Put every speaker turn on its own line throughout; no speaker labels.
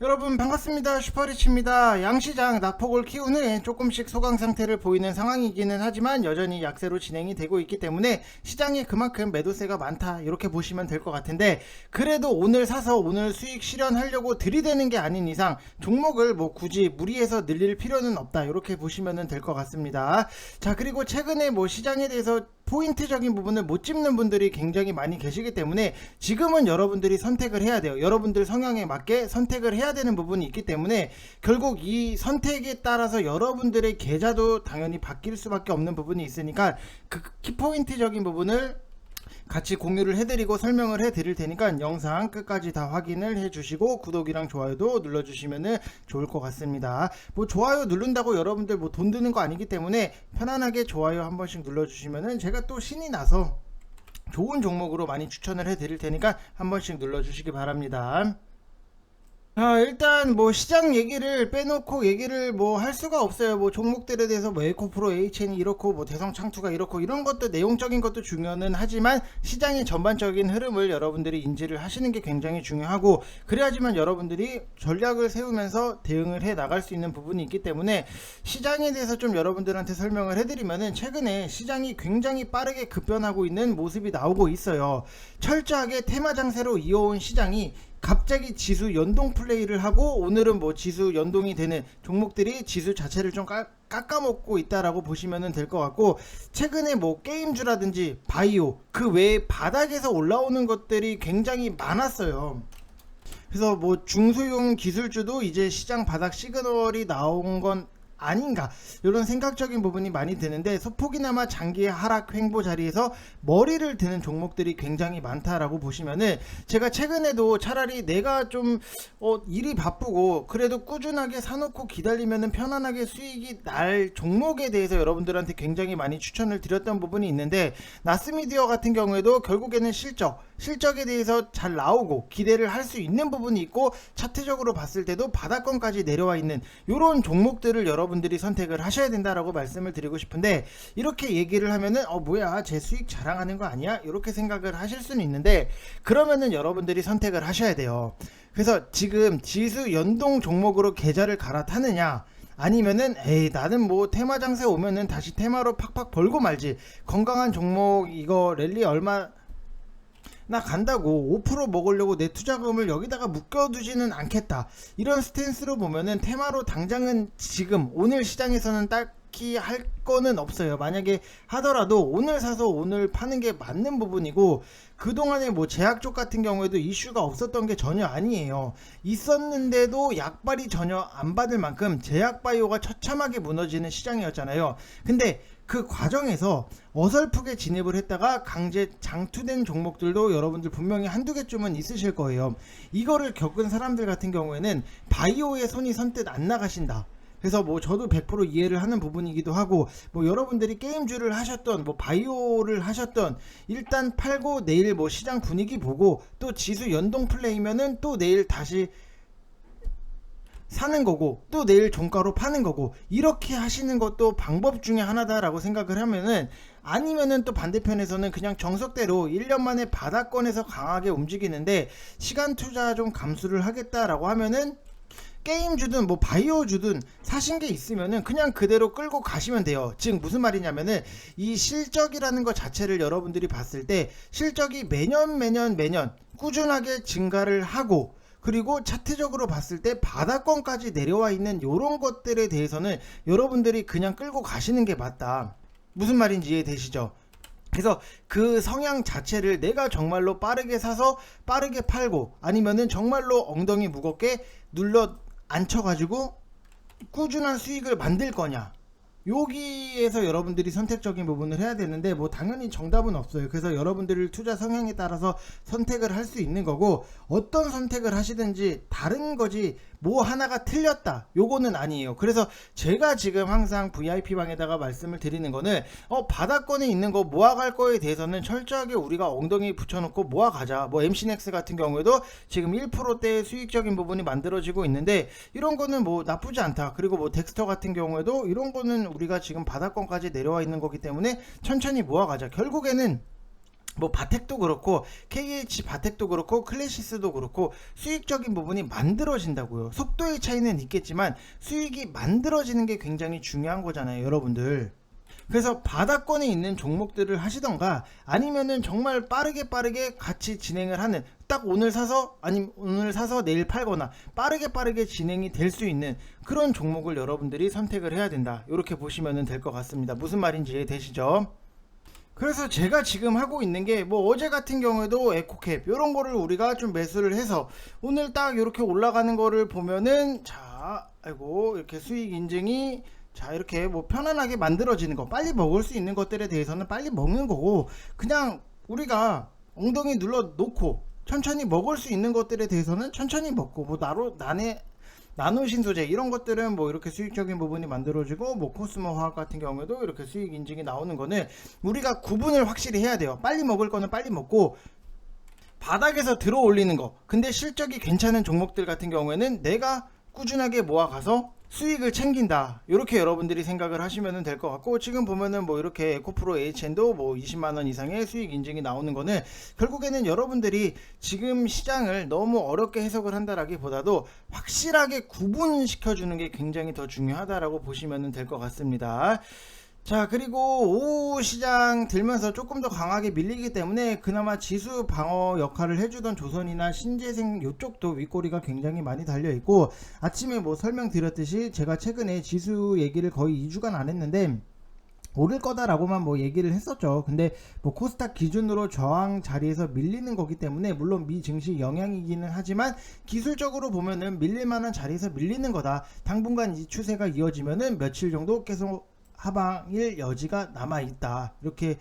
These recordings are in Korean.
여러분 반갑습니다. 슈퍼리치입니다. 양시장 낙폭을 키운 후에 조금씩 소강 상태를 보이는 상황이기는 하지만 여전히 약세로 진행이 되고 있기 때문에 시장에 그만큼 매도세가 많다 이렇게 보시면 될 것 같은데, 그래도 오늘 사서 오늘 수익 실현하려고 들이대는 게 아닌 이상 종목을 뭐 굳이 무리해서 늘릴 필요는 없다 이렇게 보시면 될 것 같습니다. 자, 그리고 최근에 뭐 시장에 대해서 포인트적인 부분을 못 짚는 분들이 굉장히 많이 계시기 때문에 지금은 여러분들이 선택을 해야 돼요. 여러분들 성향에 맞게 선택을 해야 되는 부분이 있기 때문에 결국 이 선택에 따라서 여러분들의 계좌도 당연히 바뀔 수밖에 없는 부분이 있으니까 그 키포인트적인 부분을 같이 공유를 해드리고 설명을 해드릴 테니까 영상 끝까지 다 확인을 해주시고 구독이랑 좋아요도 눌러주시면 좋을 것 같습니다. 뭐 좋아요 누른다고 여러분들 뭐 돈 드는 거 아니기 때문에 편안하게 좋아요 한 번씩 눌러주시면 제가 또 신이 나서 좋은 종목으로 많이 추천을 해드릴 테니까 한 번씩 눌러주시기 바랍니다. 일단 뭐 시장 얘기를 빼놓고 얘기를 뭐 할 수가 없어요. 뭐 종목들에 대해서 뭐 에코프로, HN이 이렇고 뭐 대성창투가 이렇고 이런 것도 내용적인 것도 중요는 하지만 시장의 전반적인 흐름을 여러분들이 인지를 하시는 게 굉장히 중요하고, 그래야지만 여러분들이 전략을 세우면서 대응을 해 나갈 수 있는 부분이 있기 때문에 시장에 대해서 좀 여러분들한테 설명을 해드리면은 최근에 시장이 굉장히 빠르게 급변하고 있는 모습이 나오고 있어요. 철저하게 테마 장세로 이어온 시장이 갑자기 지수 연동 플레이를 하고 오늘은 뭐 지수 연동이 되는 종목들이 지수 자체를 좀 깎아먹고 있다라고 보시면 될 것 같고, 최근에 뭐 게임주라든지 바이오 그 외에 바닥에서 올라오는 것들이 굉장히 많았어요. 그래서 뭐 중소형 기술주도 이제 시장 바닥 시그널이 나온 건 아닌가 이런 생각적인 부분이 많이 드는데, 소폭이나마 장기의 하락 횡보 자리에서 머리를 드는 종목들이 굉장히 많다라고 보시면은, 제가 최근에도 차라리 내가 좀 일이 바쁘고 그래도 꾸준하게 사놓고 기다리면은 편안하게 수익이 날 종목에 대해서 여러분들한테 굉장히 많이 추천을 드렸던 부분이 있는데, 나스미디어 같은 경우에도 결국에는 실적에 대해서 잘 나오고 기대를 할 수 있는 부분이 있고 차트적으로 봤을 때도 바닥권까지 내려와 있는 이런 종목들을 여러분들이 선택을 하셔야 된다라고 말씀을 드리고 싶은데, 이렇게 얘기를 하면은 뭐야 제 수익 자랑하는 거 아니야 이렇게 생각을 하실 수는 있는데, 그러면은 여러분들이 선택을 하셔야 돼요. 그래서 지금 지수 연동 종목으로 계좌를 갈아타느냐, 아니면은 에이 나는 뭐 테마 장세 오면은 다시 테마로 팍팍 벌고 말지, 건강한 종목 이거 랠리 얼마 나 간다고 5% 먹으려고 내 투자금을 여기다가 묶어두지는 않겠다 이런 스탠스로 보면은 테마로 당장은 지금 오늘 시장에서는 딱히 할 거는 없어요. 만약에 하더라도 오늘 사서 오늘 파는 게 맞는 부분이고, 그동안에 뭐 제약쪽 같은 경우에도 이슈가 없었던 게 전혀 아니에요. 있었는데도 약발이 전혀 안 받을 만큼 제약바이오가 처참하게 무너지는 시장이었잖아요. 근데 그 과정에서 어설프게 진입을 했다가 강제 장투된 종목들도 여러분들 분명히 한두 개쯤은 있으실 거예요. 이거를 겪은 사람들 같은 경우에는 바이오에 손이 선뜻 안 나가신다. 그래서 뭐 저도 100% 이해를 하는 부분이기도 하고, 뭐 여러분들이 게임주를 하셨던 뭐 바이오를 하셨던 일단 팔고 내일 뭐 시장 분위기 보고 또 지수 연동 플레이면은 또 내일 다시 사는 거고 또 내일 종가로 파는 거고, 이렇게 하시는 것도 방법 중에 하나다라고 생각을 하면은, 아니면은 또 반대편에서는 그냥 정석대로 1년 만에 바닥권에서 강하게 움직이는데 시간 투자 좀 감수를 하겠다라고 하면은, 게임 주든 뭐 바이오 주든 사신 게 있으면은 그냥 그대로 끌고 가시면 돼요. 즉 무슨 말이냐면은, 이 실적이라는 것 자체를 여러분들이 봤을 때 실적이 매년 꾸준하게 증가를 하고, 그리고 차트적으로 봤을 때 바닥권까지 내려와 있는 이런 것들에 대해서는 여러분들이 그냥 끌고 가시는 게 맞다. 무슨 말인지 이해되시죠? 그래서 그 성향 자체를 내가 정말로 빠르게 사서 빠르게 팔고, 아니면은 정말로 엉덩이 무겁게 눌러 앉혀가지고 꾸준한 수익을 만들 거냐, 여기에서 여러분들이 선택적인 부분을 해야 되는데, 뭐 당연히 정답은 없어요. 그래서 여러분들 투자 성향에 따라서 선택을 할 수 있는 거고, 어떤 선택을 하시든지 다른 거지 뭐 하나가 틀렸다 요거는 아니에요. 그래서 제가 지금 항상 VIP 방에다가 말씀을 드리는 거는, 바닥권에 있는 거 모아갈 거에 대해서는 철저하게 우리가 엉덩이 붙여놓고 모아가자. 뭐 MC넥스 같은 경우에도 지금 1%대 수익적인 부분이 만들어지고 있는데 이런 거는 뭐 나쁘지 않다. 그리고 뭐 덱스터 같은 경우에도 이런 거는 우리가 지금 바닥권까지 내려와 있는 거기 때문에 천천히 모아가자. 결국에는 뭐 바텍도 그렇고 KH 바텍도 그렇고 클래시스도 그렇고 수익적인 부분이 만들어진다고요. 속도의 차이는 있겠지만 수익이 만들어지는 게 굉장히 중요한 거잖아요, 여러분들. 그래서 바닥권에 있는 종목들을 하시던가 아니면은 정말 빠르게 같이 진행을 하는, 딱 오늘 사서 아니면 오늘 사서 내일 팔거나 빠르게 진행이 될 수 있는 그런 종목을 여러분들이 선택을 해야 된다, 이렇게 보시면 될 것 같습니다. 무슨 말인지 이해되시죠? 그래서 제가 지금 하고 있는 게 뭐 어제 같은 경우에도 에코캡 이런 거를 우리가 좀 매수를 해서 오늘 딱 이렇게 올라가는 거를 보면은, 자, 아이고, 이렇게 수익 인증이, 자, 이렇게 뭐 편안하게 만들어지는 거, 빨리 먹을 수 있는 것들에 대해서는 빨리 먹는 거고, 그냥 우리가 엉덩이 눌러 놓고 천천히 먹을 수 있는 것들에 대해서는 천천히 먹고, 뭐 나노 신소재 이런 것들은 뭐 이렇게 수익적인 부분이 만들어지고, 뭐 코스모 화학 같은 경우에도 이렇게 수익 인증이 나오는 거는 우리가 구분을 확실히 해야 돼요. 빨리 먹을 거는 빨리 먹고, 바닥에서 들어 올리는 거, 근데 실적이 괜찮은 종목들 같은 경우에는 내가 꾸준하게 모아가서 수익을 챙긴다, 이렇게 여러분들이 생각을 하시면 될 것 같고, 지금 보면은 뭐 이렇게 에코프로 HN도 뭐 20만원 이상의 수익 인증이 나오는 거는 결국에는 여러분들이 지금 시장을 너무 어렵게 해석을 한다라기보다도 확실하게 구분시켜 주는 게 굉장히 더 중요하다라고 보시면 될 것 같습니다. 자, 그리고 오후 시장 들면서 조금 더 강하게 밀리기 때문에 그나마 지수 방어 역할을 해주던 조선이나 신재생 이쪽도 윗꼬리가 굉장히 많이 달려있고, 아침에 뭐 설명드렸듯이 제가 최근에 지수 얘기를 거의 2주간 안 했는데 오를 거다라고만 뭐 얘기를 했었죠. 근데 뭐 코스닥 기준으로 저항 자리에서 밀리는 거기 때문에 물론 미 증시 영향이기는 하지만 기술적으로 보면은 밀릴 만한 자리에서 밀리는 거다. 당분간 이 추세가 이어지면은 며칠 정도 계속 하방일 여지가 남아있다, 이렇게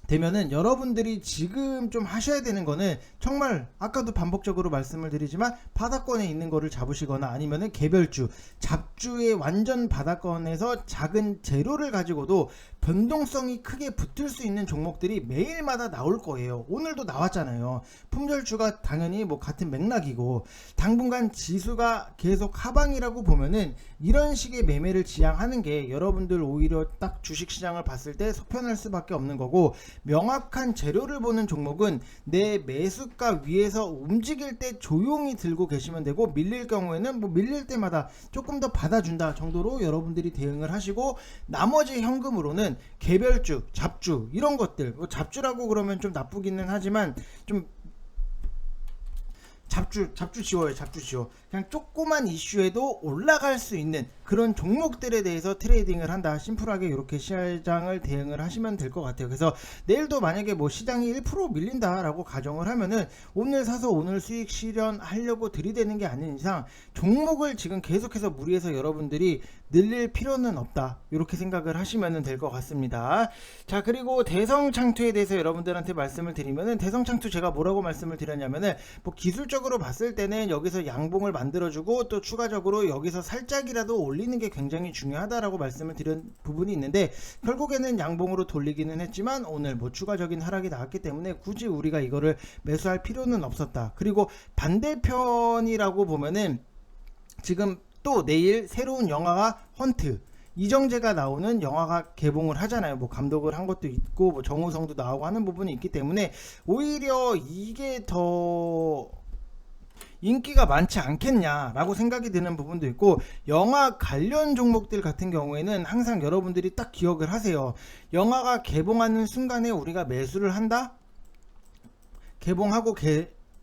되면은 여러분들이 지금 좀 하셔야 되는 거는, 정말 아까도 반복적으로 말씀을 드리지만 바닥권에 있는 거를 잡으시거나 아니면은 개별주, 잡주의 완전 바닥권에서 작은 재료를 가지고도 변동성이 크게 붙을 수 있는 종목들이 매일마다 나올 거예요. 오늘도 나왔잖아요. 품절주가 당연히 뭐 같은 맥락이고, 당분간 지수가 계속 하방이라고 보면은 이런 식의 매매를 지향하는 게 여러분들 오히려 딱 주식시장을 봤을 때 속편할 수밖에 없는 거고, 명확한 재료를 보는 종목은 내 매수가 위에서 움직일 때 조용히 들고 계시면 되고, 밀릴 경우에는 뭐 밀릴 때마다 조금 더 받아준다 정도로 여러분들이 대응을 하시고, 나머지 현금으로는 개별주, 잡주 이런 것들, 뭐 잡주라고 그러면 좀 나쁘기는 하지만 좀 잡주 지워요. 잡주 지워. 그냥 조그만 이슈에도 올라갈 수 있는 그런 종목들에 대해서 트레이딩을 한다, 심플하게 이렇게 시장을 대응을 하시면 될 것 같아요. 그래서 내일도 만약에 뭐 시장이 1% 밀린다 라고 가정을 하면은 오늘 사서 오늘 수익 실현하려고 들이대는 게 아닌 이상 종목을 지금 계속해서 무리해서 여러분들이 늘릴 필요는 없다, 이렇게 생각을 하시면 될 것 같습니다. 자, 그리고 대성창투에 대해서 여러분들한테 말씀을 드리면은, 대성창투 제가 뭐라고 말씀을 드렸냐면은, 뭐 기술적으로 봤을 때는 여기서 양봉을 만들어주고 또 추가적으로 여기서 살짝이라도 올리는 게 굉장히 중요하다라고 말씀을 드린 부분이 있는데, 결국에는 양봉으로 돌리기는 했지만 오늘 뭐 추가적인 하락이 나왔기 때문에 굳이 우리가 이거를 매수할 필요는 없었다. 그리고 반대편이라고 보면은 지금 또 내일 새로운 영화가 헌트, 이정재가 나오는 영화가 개봉을 하잖아요. 뭐 감독을 한 것도 있고 뭐 정우성도 나오고 하는 부분이 있기 때문에 오히려 이게 더 인기가 많지 않겠냐라고 생각이 드는 부분도 있고, 영화 관련 종목들 같은 경우에는 항상 여러분들이 딱 기억을 하세요. 영화가 개봉하는 순간에 우리가 매수를 한다? 개봉하고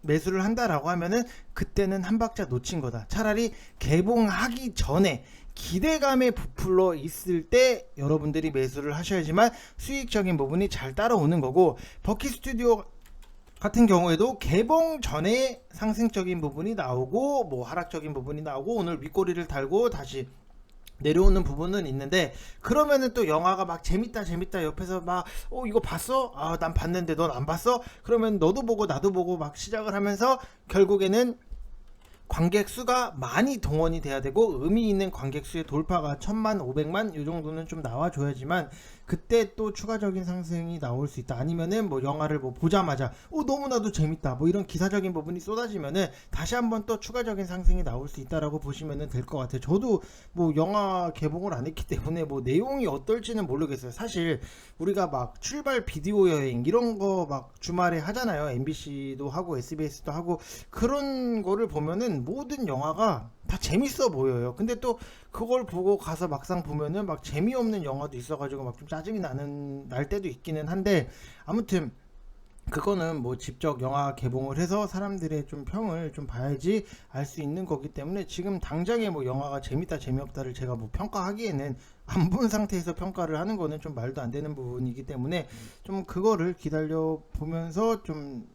매수를 한다라고 하면은 그때는 한 박자 놓친 거다. 차라리 개봉하기 전에 기대감에 부풀러 있을 때 여러분들이 매수를 하셔야지만 수익적인 부분이 잘 따라오는 거고, 버키 스튜디오 같은 경우에도 개봉 전에 상승적인 부분이 나오고 뭐 하락적인 부분이 나오고 오늘 윗꼬리를 달고 다시 내려오는 부분은 있는데, 그러면은 또 영화가 막 재밌다 옆에서 막 이거 봤어? 난 봤는데 넌 안 봤어? 그러면 너도 보고 나도 보고 막 시작을 하면서 결국에는 관객 수가 많이 동원이 돼야 되고, 의미 있는 관객 수의 돌파가 1000만 500만 이 정도는 좀 나와줘야지만 그때 또 추가적인 상승이 나올 수 있다. 아니면은 뭐 영화를 뭐 보자마자 너무나도 재밌다 뭐 이런 기사적인 부분이 쏟아지면은 다시 한번 또 추가적인 상승이 나올 수 있다라고 보시면 될 것 같아요. 저도 뭐 영화 개봉을 안 했기 때문에 뭐 내용이 어떨지는 모르겠어요. 사실 우리가 막 출발 비디오 여행 이런 거 막 주말에 하잖아요. MBC도 하고 SBS도 하고 그런 거를 보면은 모든 영화가 다 재밌어 보여요. 근데 또 그걸 보고 가서 막상 보면은 막 재미없는 영화도 있어가지고 막 좀 짜증이 날 때도 있기는 한데, 아무튼 그거는 뭐 직접 영화 개봉을 해서 사람들의 좀 평을 좀 봐야지 알 수 있는 거기 때문에 지금 당장에 뭐 영화가 재밌다 재미없다를 제가 뭐 평가하기에는 안 본 상태에서 평가를 하는 거는 좀 말도 안 되는 부분이기 때문에 좀 그거를 기다려 보면서 좀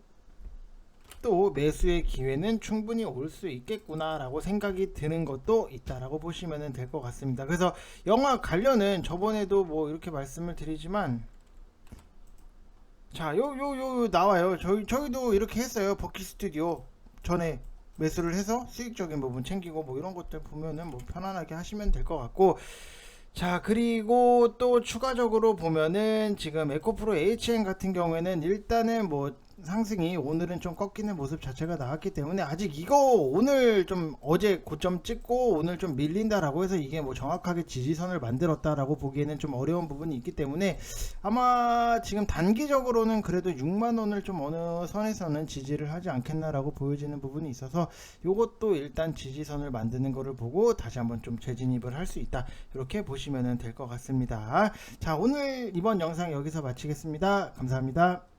또 매수의 기회는 충분히 올 수 있겠구나라고 생각이 드는 것도 있다라고 보시면 될 것 같습니다. 그래서 영화 관련은 저번에도 뭐 이렇게 말씀을 드리지만, 자, 요 나와요. 저희도 이렇게 했어요. 버킷 스튜디오 전에 매수를 해서 수익적인 부분 챙기고 뭐 이런 것들 보면은 뭐 편안하게 하시면 될 것 같고, 자, 그리고 또 추가적으로 보면은 지금 에코프로 HN 같은 경우에는 일단은 뭐 상승이 오늘은 좀 꺾이는 모습 자체가 나왔기 때문에 아직 이거 오늘 좀 어제 고점 찍고 오늘 좀 밀린다라고 해서 이게 뭐 정확하게 지지선을 만들었다라고 보기에는 좀 어려운 부분이 있기 때문에 아마 지금 단기적으로는 그래도 6만원을 좀 어느 선에서는 지지를 하지 않겠나라고 보여지는 부분이 있어서 요것도 일단 지지선을 만드는 거를 보고 다시 한번 좀 재진입을 할 수 있다, 이렇게 보시면 될 것 같습니다. 자, 오늘 이번 영상 여기서 마치겠습니다. 감사합니다.